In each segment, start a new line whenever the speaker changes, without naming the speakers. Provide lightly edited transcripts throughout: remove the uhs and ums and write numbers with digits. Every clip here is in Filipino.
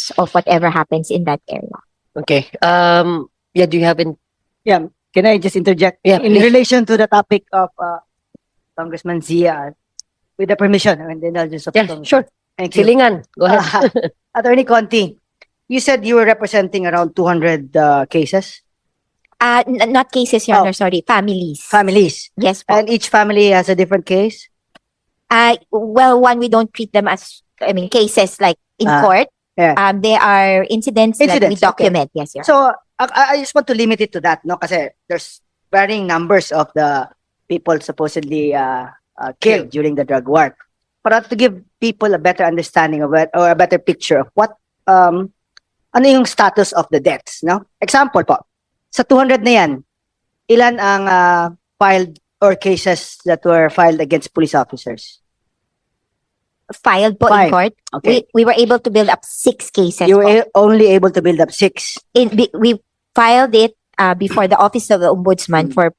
course of whatever happens in that area.
Okay. Yeah, do you have in
Yeah, can I just interject?
Yeah,
In
please.
relation to the topic of Congressman Zia, with the permission and the indulgence of
Yeah,
Congressman.
sure.
Thank you.
Silingan? Go ahead.
Attorney Conti, you said you were representing around 200 cases,
Not cases, Your
Oh.
Honor, sorry, families.
families,
Yes po.
and each family has a different case.
Well, one, we don't treat them as, cases like in court.
yeah.
They are incidents that we
Incidents, okay.
document. Yes, Your Honor.
So I just want to limit it to that, no? Kasi there's varying numbers of the people supposedly killed during the drug war. But to give people a better understanding of it, or a better picture of what ano yung status of the deaths, no? Example po, sa 200 na yan, ilan ang filed or cases that were filed against police officers?
Filed po in
Five.
court.
Okay.
We were able to build up 6 cases.
You
po.
were only able to build up 6.
We filed it before the Office of the Ombudsman for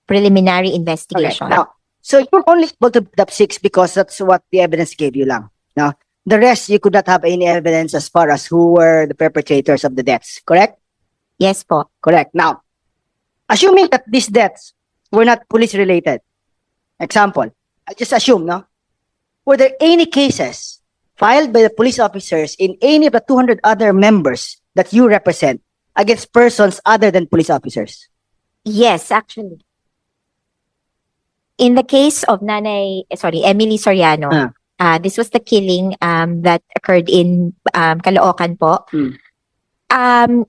preliminary
Okay.
investigation.
Now, so you're only able to build up 6 because that's what the evidence gave you lang. No? The rest, you could not have any evidence as far as who were the perpetrators of the deaths. Correct?
Yes po.
Correct. Now, assuming that these deaths were not police related, example, I just assume, no? Were there any cases filed by the police officers in any of the 200 other members that you represent against persons other than police officers?
Yes, actually. In the case of Emily Soriano, this was the killing that occurred in Caloocan po.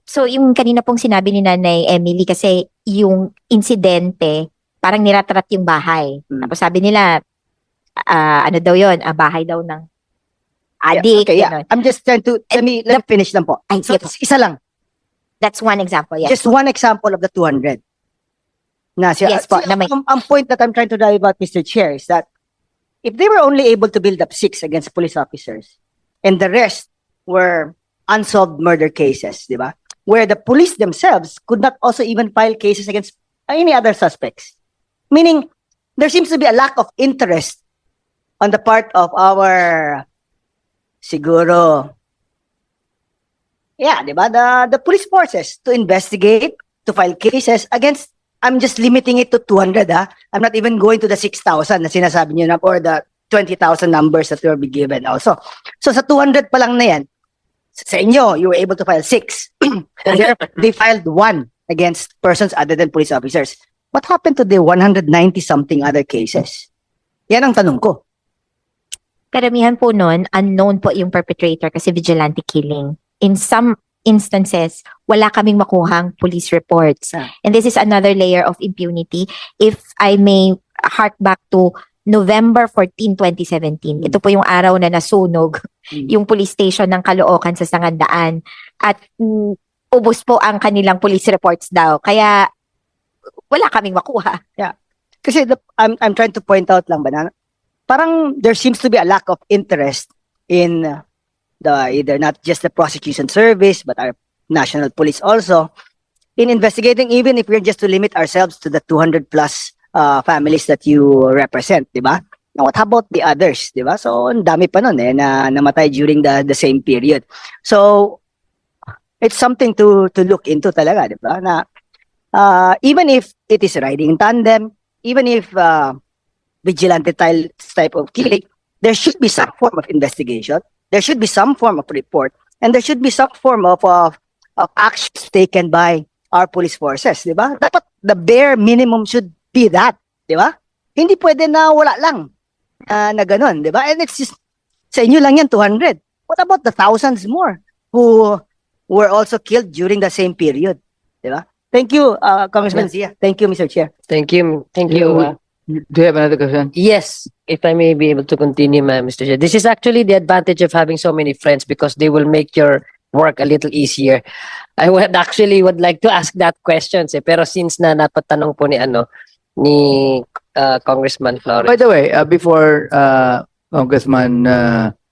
So yung kanina pong sinabi ni Nanay Emily, kasi yung insidente, parang niratrat yung bahay. Tapos sabi nila, ano daw yun, bahay daw ng adik.
Okay, yeah.
ganon.
I'm just trying to, let me finish lang po.
Ay,
So,
sige po.
isa lang.
That's one example, yes.
Just one example of the 200. Na siya,
Yes po, na may-
ang point that I'm trying to drive at, Mr. Chair, is that if they were only able to build up 6 against police officers, and the rest were unsolved murder cases, di ba? Where the police themselves could not also even file cases against any other suspects. Meaning, there seems to be a lack of interest on the part of our, siguro, yeah, di ba? The police forces to investigate, to file cases against, I'm just limiting it to 200, ha? I'm not even going to the 6,000 na sinasabi niyo na, or the 20,000 numbers that will be given also. So sa 200 pa lang na yan, sa inyo, you were able to file 6. And they filed 1 against persons other than police officers. What happened to the 190-something other cases? Yan ang tanong ko.
Karamihan po nun, unknown po yung perpetrator kasi vigilante killing. In some instances, wala kaming makuhang police reports. And this is another layer of impunity. If I may hark back to November 14, 2017. Ito po yung araw na nasunog yung police station ng Caloocan sa Sangandaan. At ubos po ang kanilang police reports daw. Kaya wala kaming makuha.
Kasi I'm trying to point out lang ba na parang there seems to be a lack of interest in the either not just the prosecution service but our national police also in investigating, even if we're just to limit ourselves to the 200 plus families that you represent, di ba? Now, what about the others, di ba? So, ang dami pa nun na namatay during the same period. So, it's something to look into talaga, di ba? Na even if it is riding in tandem, even if vigilante type of killing, there should be some form of investigation. There should be some form of report, and there should be some form of actions taken by our police forces, di ba? Dapat the bare minimum should be that, di ba? Hindi pwede na wala lang na ganun, di ba? And it's just, sa inyo lang yan, 200. What about the thousands more who were also killed during the same period, di ba? Thank you, Congressman Zia. Thank you, Mr. Chair.
Thank you. Thank you.
Do you have another question?
Yes, if I may be able to continue, Mr. Chair. This is actually the advantage of having so many friends because they will make your work a little easier. I would like to ask that question, pero since napatanong po ni Congressman Flores.
By the way, before Congressman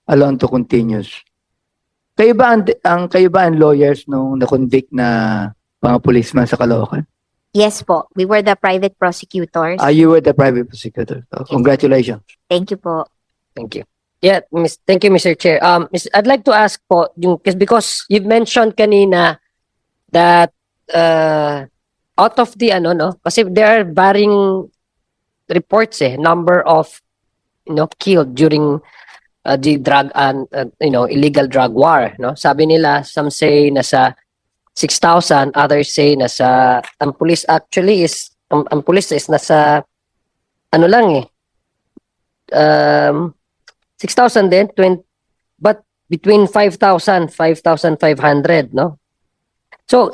Alonto continues, kayo ba ang lawyers nung na-convict na mga policeman sa Caloocan?
Yes po. We were the private prosecutors.
You were the private prosecutor. So, congratulations.
Thank you po.
Thank you. Yeah, thank you, Mr. Chair. I'd like to ask po, because you've mentioned kanina that out of the kasi there are varying reports number of killed during the drug and illegal drug war, no? Sabi nila, some say nasa 6,000, others say nasa ang police actually is ang police is nasa lang 6,000 din, but between 5,000, 5,500, no? So,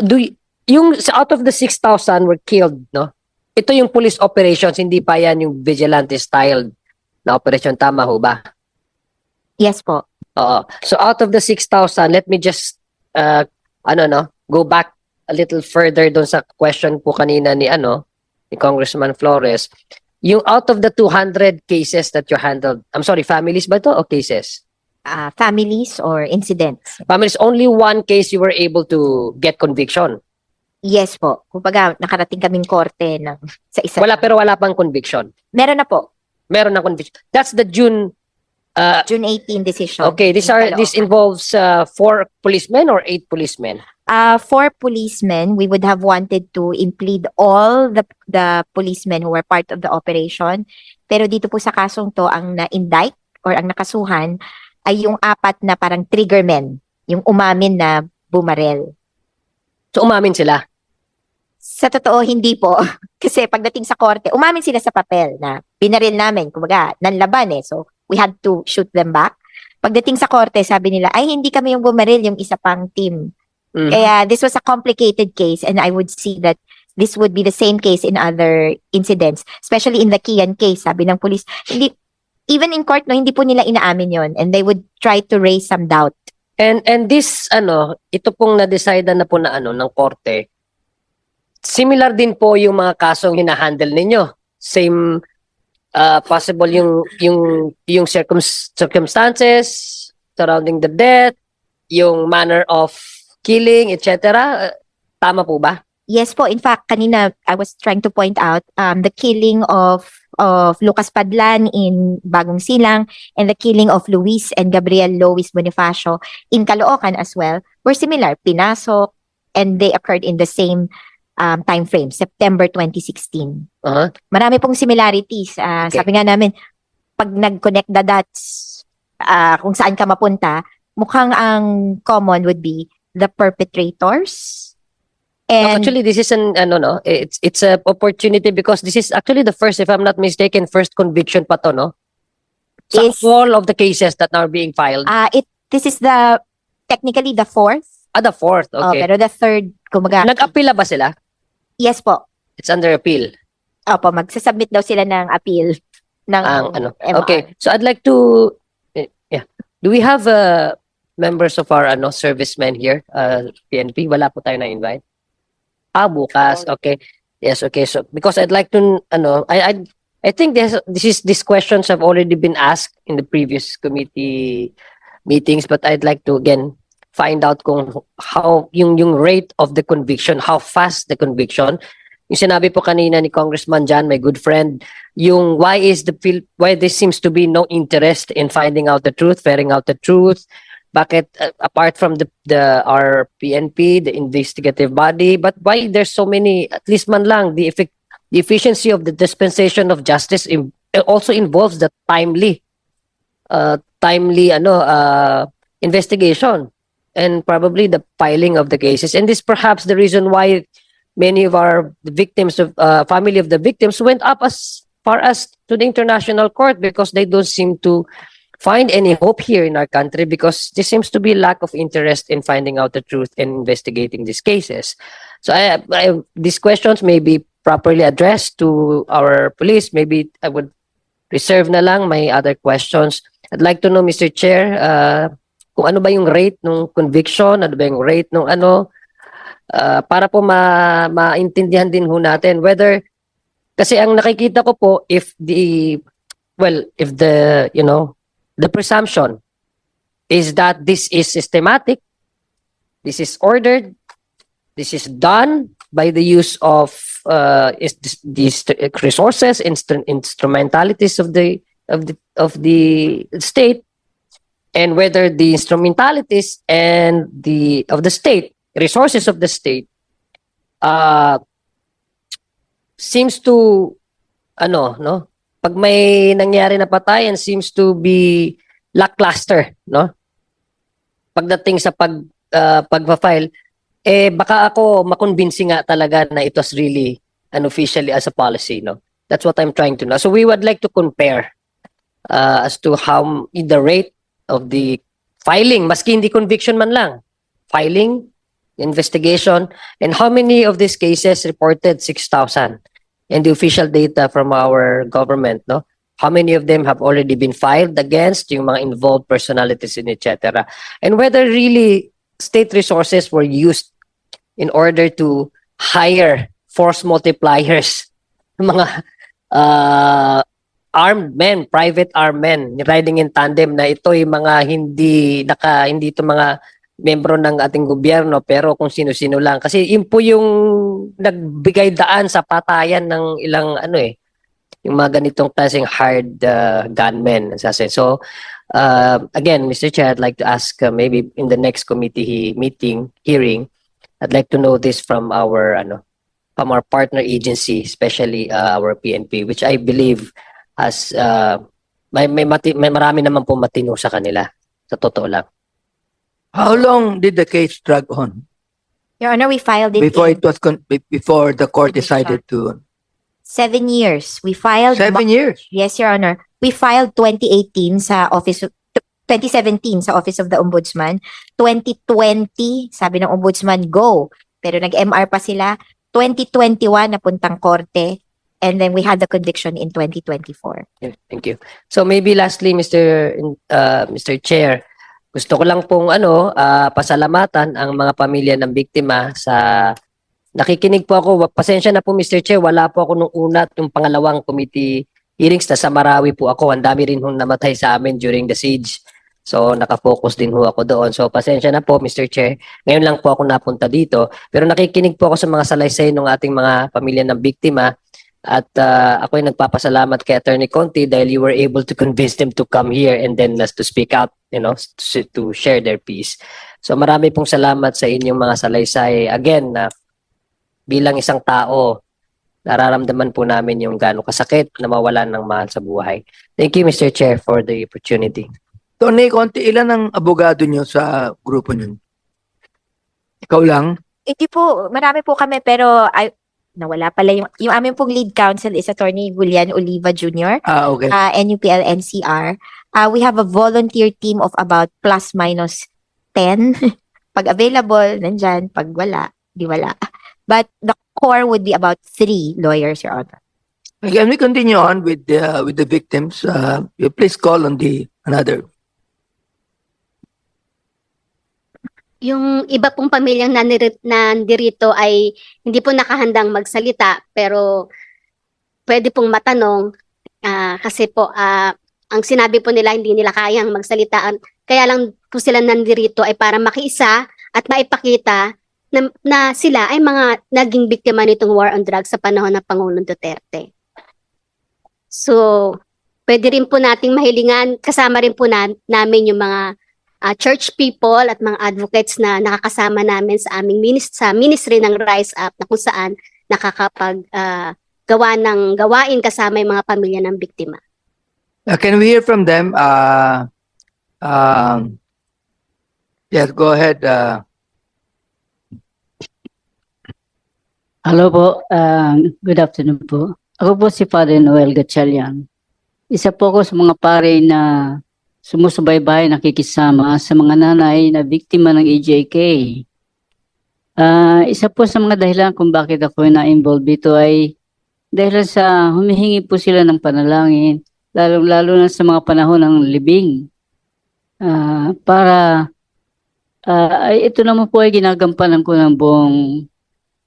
yung out of the 6,000 were killed, no? Ito yung police operations, hindi pa yan yung vigilante style na operation. Tama ho ba?
Yes po.
Oo. So, out of the 6,000, let me just, go back a little further doon sa question po kanina ni Congressman Flores. Yung out of the 200 cases that you handled, I'm sorry, families ba to o cases?
Families or incidents?
Families, only one case you were able to get conviction.
Yes po. Kumbaga, nakarating kaming korte sa isa.
Pero wala pang conviction.
Meron na po.
Meron na conviction. That's the June.
June 18 decision.
Okay, this involves 4 policemen or 8 policemen?
4 policemen. We would have wanted to implead all the policemen who were part of the operation. Pero dito po sa kasong to, ang na-indict or ang nakasuhan ay yung 4 na parang triggermen. Yung umamin na bumarel.
So, umamin sila?
Sa totoo, hindi po. Kasi pagdating sa korte, umamin sila sa papel na binaril namin. Kumbaga, nanlaban So, we had to shoot them back. Pagdating sa korte, sabi nila, ay hindi kami yung bumaril, yung isa pang team. Kaya this was a complicated case and I would see that this would be the same case in other incidents. Especially in the Kian case, sabi ng police. Even in court, hindi po nila inaamin yon and they would try to raise some doubt.
And this, ito pong na-decide na po na ng korte, similar din po yung mga kasong hinahandle ninyo. Same, possible yung circumstances surrounding the death, yung manner of killing, etc. Tama po ba?
Yes po. In fact, kanina I was trying to point out the killing of Lucas Padlan in Bagong Silang and the killing of Luis and Gabriel Lois Bonifacio in Caloocan as well were similar. Pinasok and they occurred in the same time frame, September 2016. Marami pong similarities. Sabi nga namin, pag nag-connect the dots kung saan ka mapunta, mukhang ang common would be the perpetrators. And
Actually, this is it's a opportunity because this is actually the first, if I'm not mistaken, first conviction pa to, no? Sa
Is-
all of the cases that are being filed.
this is technically the 4th.
The fourth, okay.
Pero the 3rd, kumbaga,
Nag-apila ba sila?
yes po.
It's under appeal.
Opo, magsasubmit daw sila ng appeal ng MR.
Okay, so I'd like to, do we have members of our servicemen here, PNP? Wala po tayo na-invite. Bukas, okay. Yes, okay. So because I'd like to, I think these questions have already been asked in the previous committee meetings, but I'd like to again find out kung how yung rate of the conviction, how fast the conviction. Yung sinabi po kanina ni Congressman Jan, my good friend, yung why there seems to be no interest in finding out the truth, ferreting out the truth. Bakit apart from our PNP, the investigative body, but why there's so many, at least man lang, the efficiency of the dispensation of justice also involves the timely investigation and probably the filing of the cases. And this perhaps the reason why many of the victims of family of the victims went up as far as to the international court because they don't seem to find any hope here in our country because there seems to be lack of interest in finding out the truth and investigating these cases. So these questions may be properly addressed to our police. Maybe I would reserve na lang my other questions. I'd like to know, Mr. Chair, kung ano ba yung rate ng conviction, ano ba yung rate ng para po maintindihan din ho natin whether, kasi ang nakikita ko po, if the presumption is that this is systematic, this is ordered, this is done by the use of these resources, instrumentalities of the state, and whether the instrumentalities and of the state, resources of the state, seems to, no? Pag may nangyari na patayan, seems to be lackluster, no? Pagdating sa pagpa-file, baka ako makonvince nga talaga na it was really unofficially as a policy, no? That's what I'm trying to know. So we would like to compare as to how the rate of the filing, maski hindi conviction man lang, filing, investigation, and how many of these cases reported 6,000, and the official data from our government, no? How many of them have already been filed against yung mga involved personalities and etc. And whether really state resources were used in order to hire force multipliers, mga armed men, private armed men riding in tandem, na ito yung mga hindi ito mga membro ng ating gobyerno, pero kung sino-sino lang. Kasi yun po yung nagbigay daan sa patayan ng ilang yung mga ganitong klaseng hired gunmen. So, again, Mr. Chair, I'd like to ask maybe in the next committee hearing, I'd like to know this from our partner agency, especially our PNP, which I believe has may marami naman po matino sa kanila, sa totoo lang.
How long did the case drag on
Your Honor, we filed it
before
in
it was before the court decided to
7 years. We filed
7 years?
Yes, Your Honor. We filed 2018 sa Office 2017 sa Office of the Ombudsman. 2020, sabi ng Ombudsman, go. Pero nag-MR pa sila. 2021, napuntang korte. And then we had the conviction in 2024.
Yeah, thank you. So maybe lastly, Mr. Chair, gusto ko lang pong pasalamatan ang mga pamilya ng biktima sa nakikinig po ako. Pasensya na po, Mr. Chair, wala po ako nung una at yung pangalawang committee hearings na sa Marawi po ako. Ang dami rin hong namatay sa amin during the siege. So nakafocus din ho ako doon. So pasensya na po, Mr. Chair. Ngayon lang po ako napunta dito. Pero nakikinig po ako sa mga salaysay ng ating mga pamilya ng biktima. At ako ay nagpapasalamat kay Attorney Conti dahil you were able to convince them to come here and then to speak out, to share their piece. So marami pong salamat sa inyong mga salaysay. Again, bilang isang tao, nararamdaman po namin yung gaano kasakit na mawalan ng mahal sa buhay. Thank you, Mr. Chair, for the opportunity.
Tony Conti, ilan ang abogado nyo sa grupo nyo? Ikaw lang?
Hindi po, marami po kami pero nawala pala yung aming pong lead counsel is Attorney Julian Oliva Jr.
Okay.
NUPL NCR. We have a volunteer team of about plus minus 10. Pag available, nandyan. Pag wala, di wala. But the core would be about 3 lawyers, Your Honor.
Can we continue on with the victims? Please call on another.
Yung iba pong pamilyang nandirito ay hindi po nakahandang magsalita pero pwede pong matanong kasi po ang sinabi po nila hindi nila kayang magsalita. Kaya lang po sila nandirito ay para makiisa at maipakita na sila ay mga naging biktima nitong war on drugs sa panahon ng Pangulong Duterte. So, pwede rin po nating mahilingan, kasama rin po namin yung mga church people at mga advocates na nakakasama namin sa aming ministry ng Rise Up na kung saan nakakapag gawa ng gawain kasama yung mga pamilya ng biktima.
Can we hear from them? Yes, go ahead.
Hello po, good afternoon po. Ako po si Father Noel Gatchalian. Isa po ako sa mga pare na sumusubaybay, nakikisama sa mga nanay na biktima ng EJK. Isa po sa mga dahilan kung bakit ako na-involve dito ay dahil sa humihingi po sila ng panalangin, lalo na sa mga panahon ng libing. Ito naman po ay ginagampanan ko ng buong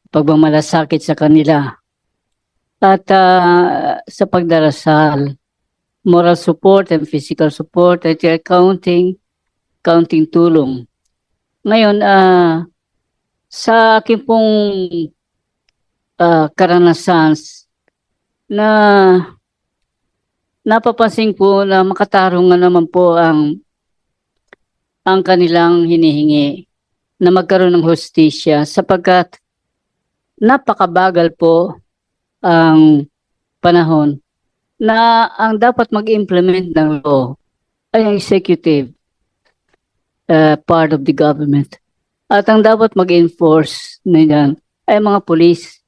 pagmamalasakit sa kanila. At sa pagdarasal, moral support and physical support at counting tulong. Ngayon, sa akin pong karanasan na napapansin ko na makatarungan naman po ang ang kanilang hinihingi na magkaroon ng hustisya sapagkat napakabagal po ang panahon na ang dapat mag-implement ng law ay ang executive part of the government. At ang dapat mag-enforce na yan ay mga police.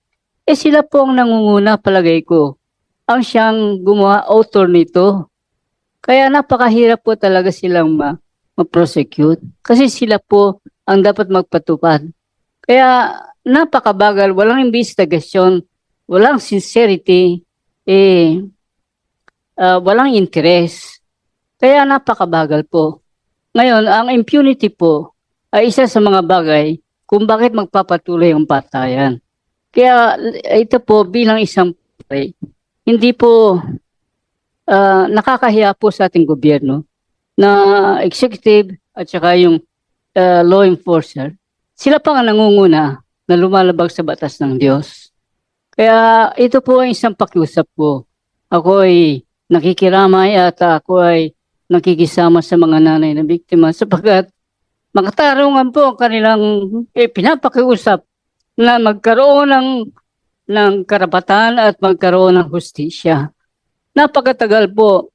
Sila po ang nangunguna, palagay ko. Ang siyang gumawa, author nito. Kaya napakahirap po talaga silang ma-prosecute. Kasi sila po ang dapat magpatupad. Kaya napakabagal, walang investigasyon, walang sincerity, walang interes. Kaya napakabagal po. Ngayon, ang impunity po ay isa sa mga bagay kung bakit magpapatuloy ang patayan. Kaya ito po bilang isang patay, hindi po nakakahiya po sa ating gobyerno na executive at saka yung law enforcer, sila pa nga nangunguna na lumalabag sa batas ng Diyos. Kaya ito po ay isang pakiusap ko. Ako ay nakikiramay at ako ay nakikisama sa mga nanay na biktima sapagkat makatarungan po ang kanilang pinapakiusap na magkaroon ng karapatan at magkaroon ng hustisya. Napakatagal po.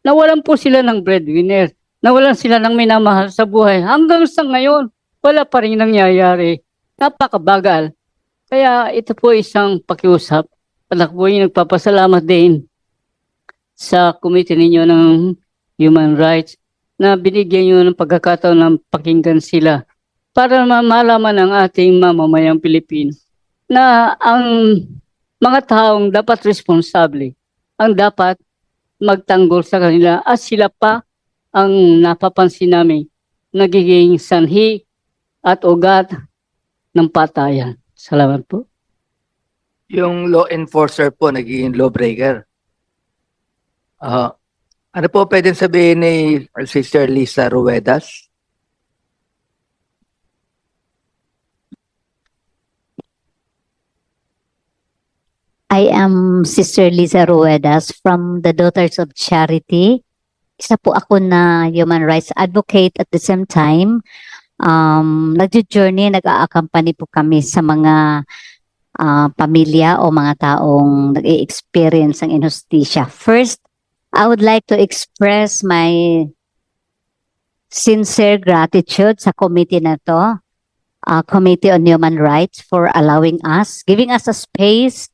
Nawalan po sila ng breadwinner. Nawalan sila ng minamahal sa buhay. Hanggang sa ngayon, wala pa rin nangyayari. Napakabagal. Kaya ito po isang pakiusap. At ako po yung nagpapasalamat din sa committee ninyo ng Human Rights na binigyan nyo ng pagkakataon ng pakinggan sila para malaman ng ating mamamayang Pilipino na ang mga taong dapat responsable ang dapat magtanggol sa kanila at sila pa ang napapansin namin nagiging sanhi at ugat ng patayan. Salamat po.
Yung law enforcer po, nagiging lawbreaker. Ano po pwedeng sabihin ni Sister Lisa Ruedas?
I am Sister Liza Ruedas from the Daughters of Charity. Isa po ako na human rights advocate at the same time. Nag-journey, nag-a-accompany po kami sa mga pamilya o mga taong nag-i-experience ng injustisya. First, I would like to express my sincere gratitude sa committee na to, Committee on Human Rights, for allowing us, giving us a space,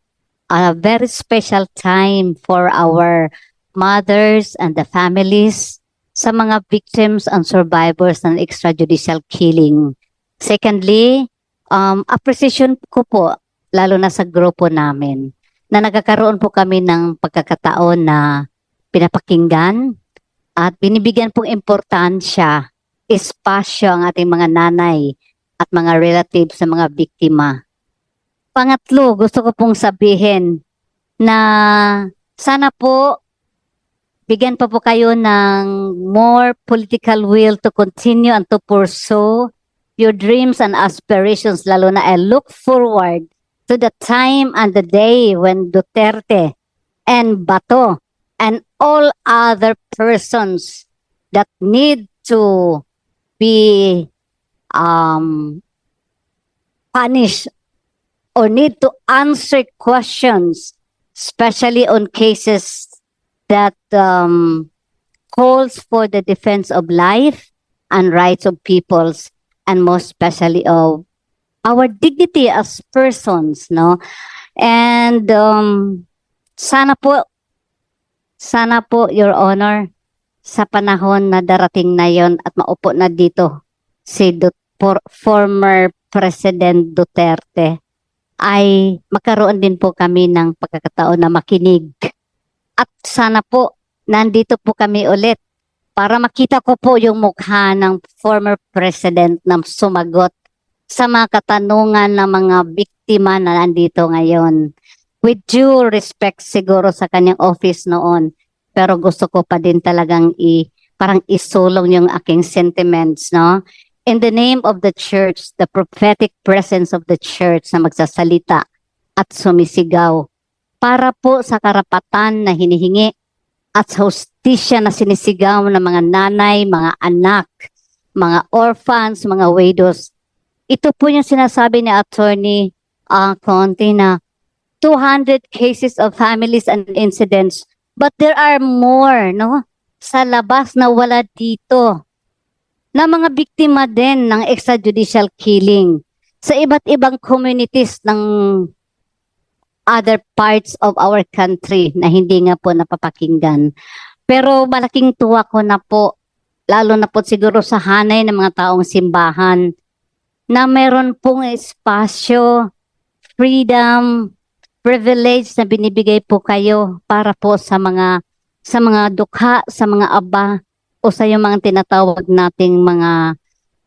a very special time for our mothers and the families sa mga victims and survivors ng extrajudicial killing. Secondly, appreciation ko po, lalo na sa grupo namin, na nagkakaroon po kami ng pagkakataon na pinapakinggan at binibigyan pong importansya, espasyo ang ating mga nanay at mga relatives sa mga biktima. Pangatlo, gusto ko pong sabihin na sana po bigyan pa po kayo ng more political will to continue and to pursue your dreams and aspirations, lalo na I look forward to the time and the day when Duterte and Bato and all other persons that need to be punished or need to answer questions, especially on cases that calls for the defense of life and rights of peoples, and most especially of our dignity as persons, no? And sana po, Your Honor, sa panahon na darating na yon at maupo na dito si former President Duterte, ay magkaroon din po kami ng pagkakataon na makinig. At sana po, nandito po kami ulit para makita ko po yung mukha ng former president na sumagot sa mga katanungan ng mga biktima na nandito ngayon. With due respect siguro sa kanyang office noon, pero gusto ko pa din talagang parang isulong yung aking sentiments, no? In the name of the church, the prophetic presence of the church na magsasalita at sumisigaw para po sa karapatan na hinihingi at sa hustisya na sinisigaw ng mga nanay, mga anak, mga orphans, mga widows. Ito po yung sinasabi ni Attorney Conte na 200 cases of families and incidents. But there are more, no? Sa labas na wala dito. Na mga biktima din ng extrajudicial killing sa iba't ibang communities ng other parts of our country na hindi nga po napapakinggan. Pero malaking tuwa ko na po, lalo na po siguro sa hanay ng mga taong simbahan, na meron pong espasyo, freedom, privilege na binibigay po kayo para po sa mga dukha, sa mga aba, o sa yung mga tinatawag nating mga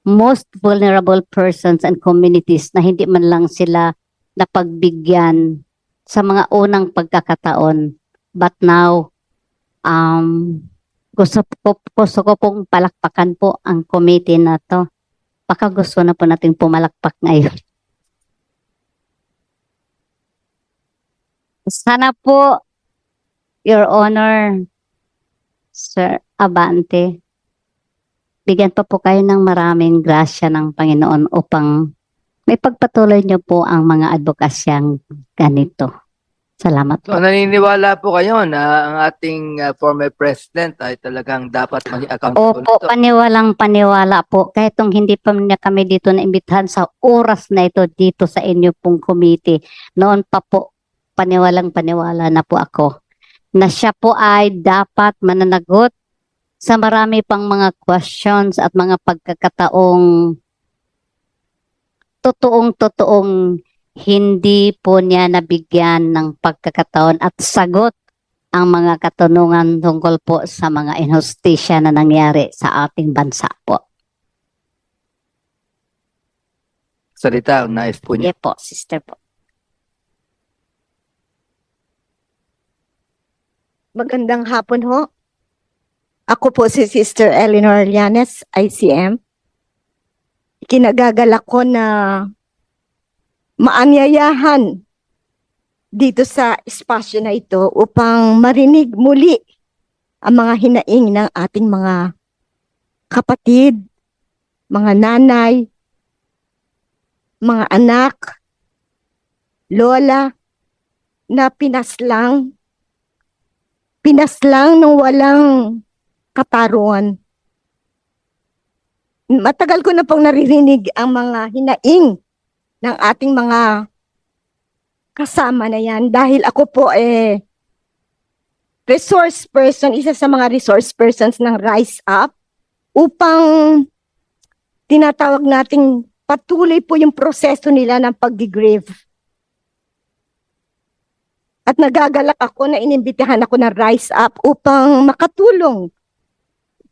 most vulnerable persons and communities na hindi man lang sila napagbigyan sa mga unang pagkakataon. But now, gusto ko pong palakpakan po ang committee na to. Baka gusto na po nating pumalakpak ngayon. Sana po, Your Honor, Sir Abante, bigyan pa po kayo ng maraming grasya ng Panginoon upang may pagpatuloy niyo po ang mga advokasyang ganito. Salamat
So
po.
naniniwala po kayo na ang ating former president ay talagang dapat maging accountable
Opo,
to.
paniwala po. Kahit kung hindi pa na kami dito naimbitahan sa oras na ito dito sa inyo pong committee, noon pa po, paniwala na po ako na siya po ay dapat mananagot sa marami pang mga questions at mga pagkakataong totoong hindi po niya nabigyan ng pagkakataon at sagot ang mga katanungan tungkol po sa mga inhustisya na nangyari sa ating bansa po.
Salita, nais po niya.
Yes po, sister po.
Magandang hapon ho. Ako po si Sister Eleanor Llanes, ICM. Kinagagalak ko na maanyayahan dito sa espasyo na ito upang marinig muli ang mga hinaing ng ating mga kapatid, mga nanay, mga anak, lola, na pinaslang nung walang katarungan. Matagal ko na pong naririnig ang mga hinaing ng ating mga kasama na yan dahil ako po resource person, isa sa mga resource persons ng Rise Up upang tinatawag nating patuloy po yung proseso nila ng pag-grieve. At nagagalak ako na inimbitahan ako ng Rise Up upang makatulong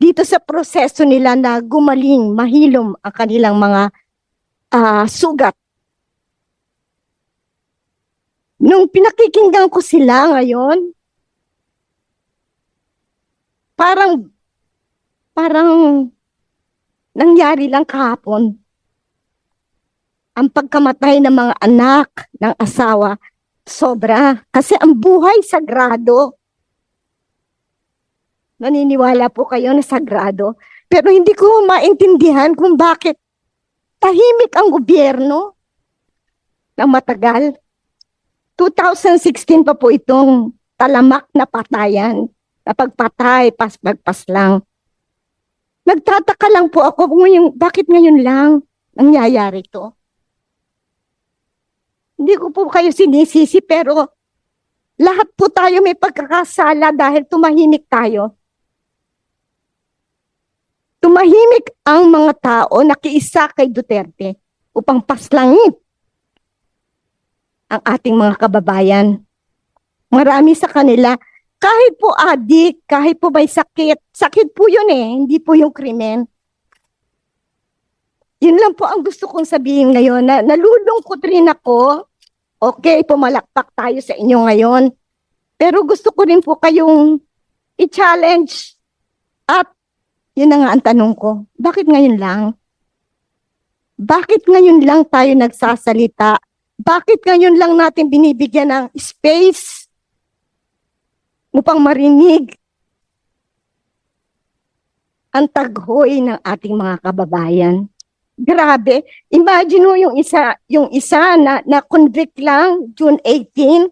dito sa proseso nila na gumaling, mahilom ang kanilang mga sugat. Nung pinakikinggan ko sila ngayon, parang nangyari lang kahapon. Ang pagkamatay ng mga anak, ng asawa, sobra. Kasi ang buhay sagrado. Naniniwala po kayo na sagrado. Pero hindi ko maintindihan kung bakit tahimik ang gobyerno ng matagal. 2016 pa po itong talamak na patayan. Na pagpatay, pagpas lang. Nagtataka lang po ako bakit ngayon lang nangyayari to. Hindi ko po kayo sinisisi pero lahat po tayo may pagkakasala dahil tumahimik tayo. Tumahimik ang mga tao na kiisa kay Duterte upang paslangin ang ating mga kababayan. Marami sa kanila, kahit po adik, kahit po may sakit po yun hindi po yung krimen. Yun lang po ang gusto kong sabihin ngayon, na nalulungkot rin ako. Okay, pumalakpak tayo sa inyo ngayon. Pero gusto ko rin po kayong i-challenge. At yun na nga ang tanong ko, bakit ngayon lang? Bakit ngayon lang tayo nagsasalita? Bakit ngayon lang natin binibigyan ng space upang marinig ang taghoy ng ating mga kababayan. Grabe. Imagine mo yung isa na convict lang June 18,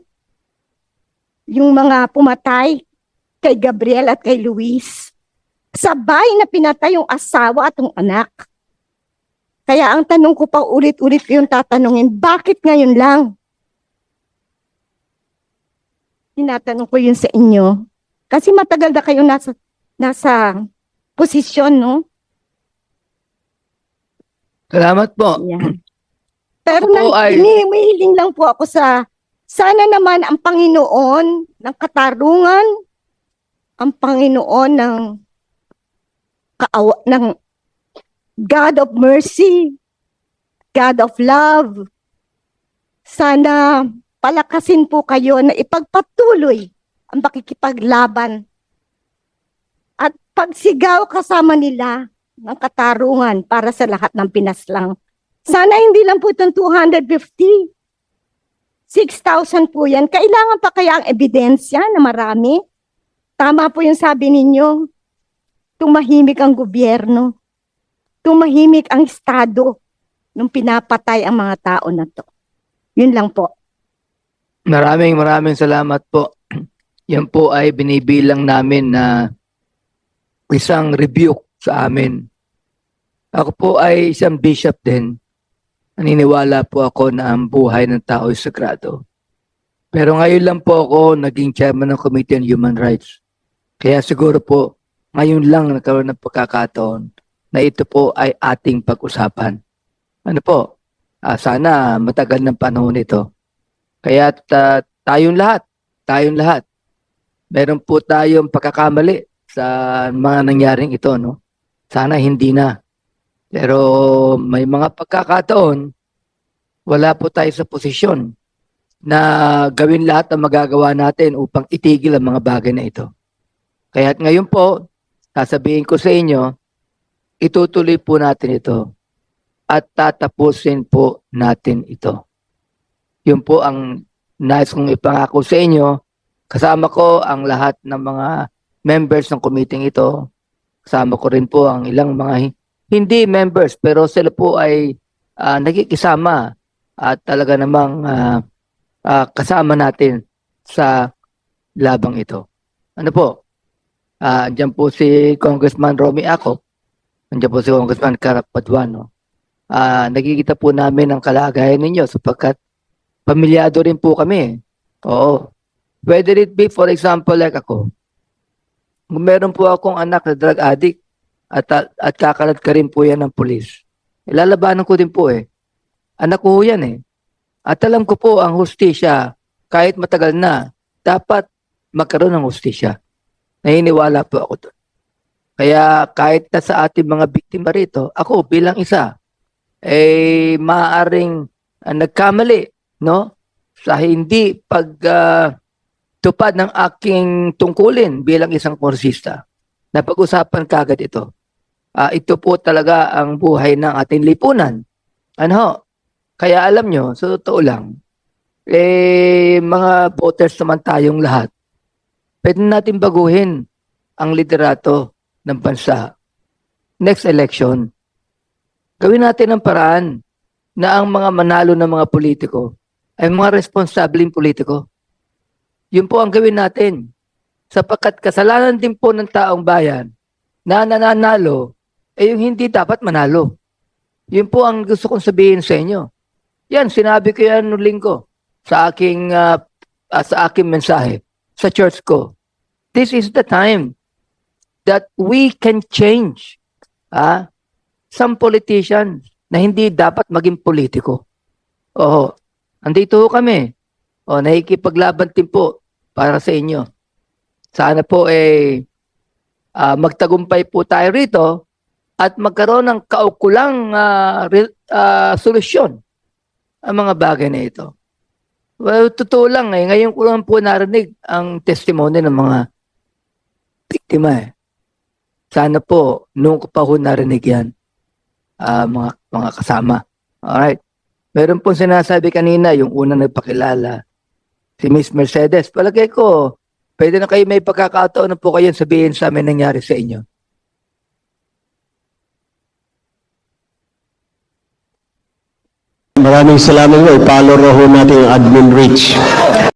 yung mga pumatay kay Gabriel at kay Luis. Sabay na pinatay yung asawa at yung anak. Kaya ang tanong ko pa ulit-ulit ko yung tatanungin, bakit ngayon lang? Tinatanong ko yun sa inyo. Kasi matagal na kayong nasa posisyon, no?
Salamat po.
Yan. Pero
Ako ay-
hinihiling lang po ako sana naman ang Panginoon ng katarungan, ang Panginoon ng God of mercy, God of love. Sana palakasin po kayo na ipagpatuloy ang pakikipaglaban at pagsigaw kasama nila ng katarungan para sa lahat ng Pinaslang. Sana hindi lang po itong 250. 6,000 po yan. Kailangan pa kaya ang ebidensya na marami? Tama po yung sabi ninyo. Tumahimik ang gobyerno. Tumahimik ang Estado nung pinapatay ang mga tao na to. Yun lang po.
Maraming salamat po. Yan po ay binibilang namin na isang rebuke sa amin. Ako po ay isang bishop din. Naniniwala po ako na ang buhay ng tao ay sagrado. Pero ngayon lang po ako naging chairman ng Committee on Human Rights. Kaya siguro po, ngayon lang nagkaroon ng pagkakataon na ito po ay ating pag-usapan. Ano po? Sana matagal ng panahon ito. Kaya tayong lahat, meron po tayong pagkakamali sa mga nangyaring ito, no? Sana hindi na. Pero may mga pagkakataon, wala po tayo sa posisyon na gawin lahat ang magagawa natin upang itigil ang mga bagay na ito. Kaya't ngayon po, sasabihin ko sa inyo, itutuloy po natin ito at tatapusin po natin ito. Yun po ang nais kong ipangako sa inyo. Kasama ko ang lahat ng mga members ng committee ito. Kasama ko rin po ang ilang mga hindi members pero sila po ay nagkikisama at talaga namang kasama natin sa labang ito. Ano po? Andiyan po si Congressman Romy Acop. Andiyan po si Congressman Karap Paduano. Nagkikita po namin ang kalagayan ninyo sapagkat pamilyado rin po kami. Oo. Whether it be, for example, like ako, kung meron po akong anak na drug addict at kakalat ka rin po yan ng pulis, ilalabanan ko din po eh. Anak ko yan eh. At alam ko po ang hustisya, kahit matagal na, dapat magkaroon ng hustisya. Naniniwala po ako doon. Kaya kahit na sa ating mga biktima rito, ako bilang isa, maaaring nagkamali, no? Sa hindi tupad ng aking tungkulin bilang isang kongresista. Napag-usapan kagad ito. Ito po talaga ang buhay ng ating lipunan. Ano? Kaya alam nyo, sa totoo lang, mga voters naman tayong lahat, pwede natin baguhin ang liderato ng bansa. Next election, gawin natin ang paraan na ang mga manalo ng mga politiko ay mga responsableng politiko. Yun po ang gawin natin. Sapagkat kasalanan din po ng taong bayan na nananalo yung hindi dapat manalo. Yun po ang gusto kong sabihin sa inyo. Yan, sinabi ko yan noong linggo sa aking mensahe sa church ko. This is the time that we can change some politicians na hindi dapat maging politiko. Andito kami. Nakikipaglaban din po para sa inyo. Sana po magtagumpay po tayo rito at magkaroon ng kaukulang solusyon ang mga bagay na ito. Well, totoo lang ngayon ko lang po narinig ang testimony ng mga biktima Sana po, noong ko pa ho narinig yan, mga kasama. Alright. Meron po sinasabi kanina, yung unang nagpakilala, si Miss Mercedes. Palagay ko, pwede na kayo may pagkakataon na po kayo sabihin sa amin nangyari sa inyo.
Maraming salamat po. I-follow raw ho natin ang admin reach.